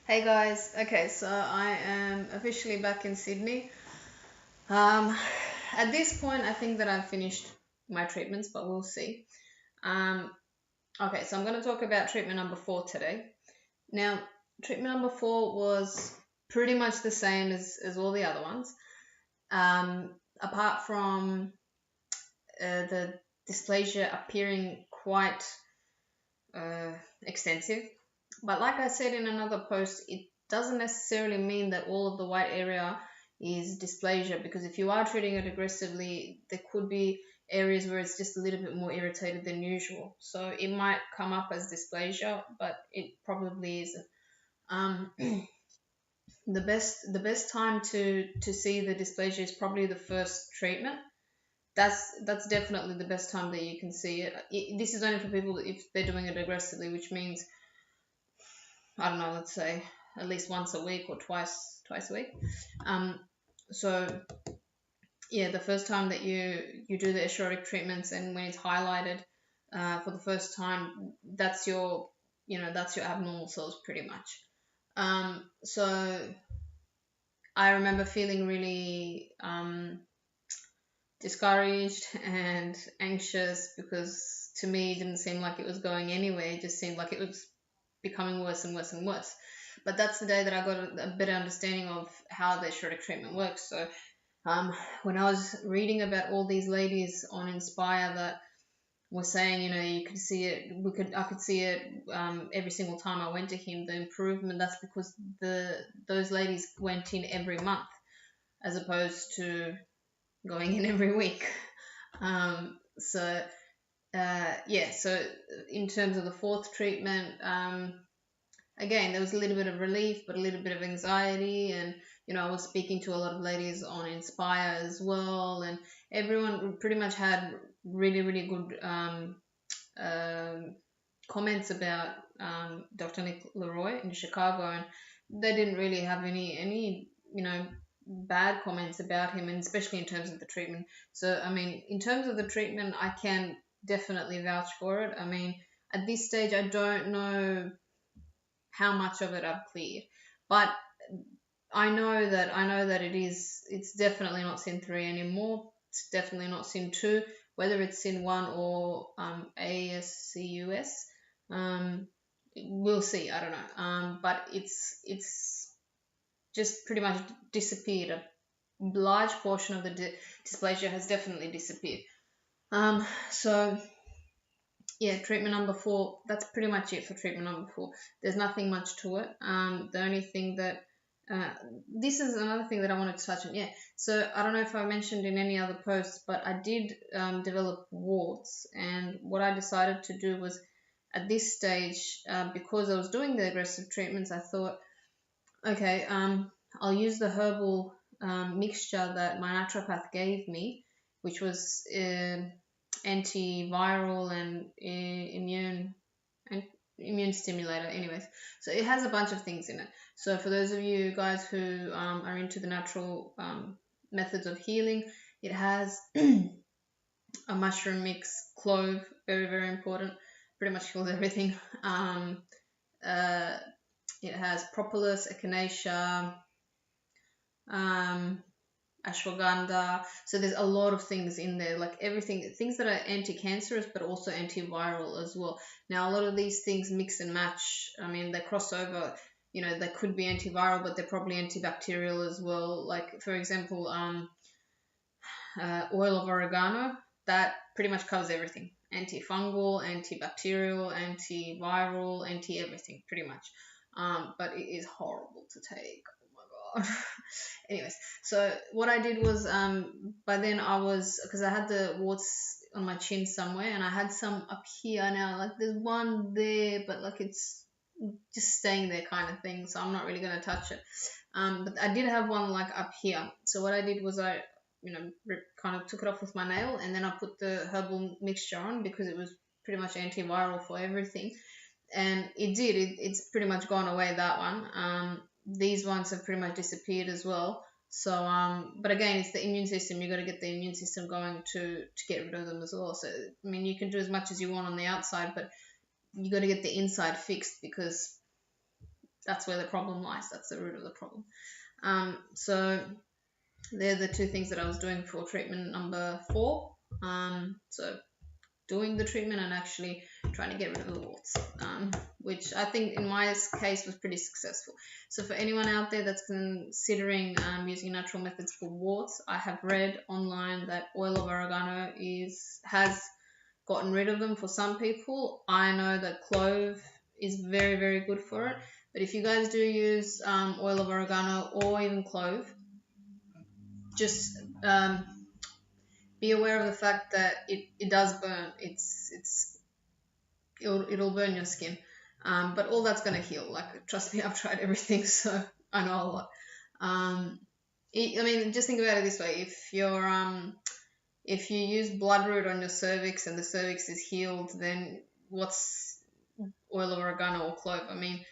Hey guys, okay, so I am officially back in Sydney. Um, at this point, I think that I've finished my treatments, but we'll see. Um, okay, so I'm going to talk about treatment number 4 today. Now, treatment number 4 was pretty much the same as all the other ones, apart from the dysplasia appearing quite uh, extensive. But like I said in another post, it doesn't necessarily mean that all of the white area is dysplasia, because if you are treating it aggressively, there could be areas where it's just a little bit more irritated than usual. So it might come up as dysplasia, but it probably isn't. Um, the best time to see the dysplasia is probably the first treatment. That's definitely the best time that you can see it. This is only for people if they're doing it aggressively, which means, I don't know, let's say at least once a week or twice a week. Um, so yeah, the first time that you do the Escharotic treatments, and when it's highlighted for the first time, that's your that's your abnormal cells pretty much. So I remember feeling really discouraged and anxious, because to me it didn't seem like it was going anywhere. It just seemed like it was becoming worse and worse and worse. But that's the day that I got a better understanding of how the Escharotic treatment works. So when I was reading about all these ladies on Inspire that were saying, you could see it, I could see it every single time I went to him, the improvement. That's because those ladies went in every month, as opposed to going in every week. So in terms of the fourth treatment, again, there was a little bit of relief, but a little bit of anxiety. And, I was speaking to a lot of ladies on Inspire as well, and everyone pretty much had really, really good comments about Dr. Nick Leroy in Chicago, and they didn't really have any bad comments about him, and especially in terms of the treatment. So, I mean, in terms of the treatment, I can definitely vouch for it. I mean, at this stage, I don't know how much of it I've cleared, but I know that it's definitely not sin 3 anymore. It's definitely not sin 2. Whether it's sin 1 or ASCUS, um, we'll see. I don't know. But it's just pretty much disappeared. A large portion of the dysplasia has definitely disappeared. So yeah, treatment number 4. That's pretty much it for treatment number 4. There's nothing much to it. The only thing that uh, this is another thing that I wanted to touch on. Yeah, so I don't know if I mentioned in any other posts, but I did develop warts, and what I decided to do was, at this stage, because I was doing the aggressive treatments, I thought, okay, I'll use the herbal mixture that my naturopath gave me, which was antiviral and immune stimulator. Anyways, so it has a bunch of things in it. So for those of you guys who are into the natural methods of healing, it has a mushroom mix, clove, very, very important, pretty much heals everything. Uh, it has propolis, echinacea, um, ashwagandha. So there's a lot of things in there, like everything, things that are anti-cancerous but also antiviral as well. Now, a lot of these things mix and match. I mean, they cross over. They could be antiviral, but they're probably antibacterial as well. Like, for example, oil of oregano, that pretty much covers everything: antifungal, antibacterial, antiviral, anti everything, pretty much. But it is horrible to take. Oh my god. Anyways, so what I did was, by then I was, because I had the warts on my chin somewhere, and I had some up here now. Like, there's one there, but like it's just staying there kind of thing. So I'm not really gonna touch it. But I did have one like up here. So what I did was I, kind of took it off with my nail, and then I put the herbal mixture on, because it was pretty much antiviral for everything, and it's pretty much gone away, that one. These ones have pretty much disappeared as well. So but again, it's the immune system. You got to get the immune system going to get rid of them as well. So I mean, you can do as much as you want on the outside, but you got to get the inside fixed, because that's where the problem lies. That's the root of the problem. So they're the two things that I was doing for treatment number 4. So doing the treatment and actually trying to get rid of the warts, which I think in my case was pretty successful. So for anyone out there that's considering using natural methods for warts, I have read online that oil of oregano has gotten rid of them for some people. I know that clove is very, very good for it. But if you guys do use oil of oregano or even clove, just be aware of the fact that it does burn. It'll burn your skin, but all that's gonna heal. Like, trust me, I've tried everything, so I know a lot. I mean, just think about it this way: if you use bloodroot on your cervix and the cervix is healed, then what's oil of oregano or clove? I mean,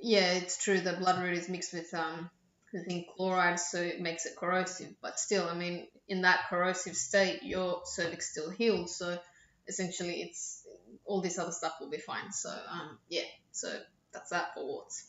yeah, it's true that bloodroot is mixed with zinc chloride, so it makes it corrosive. But still, I mean, in that corrosive state, your cervix still healed. So essentially, it's all this other stuff will be fine. So yeah, so that's that for warts.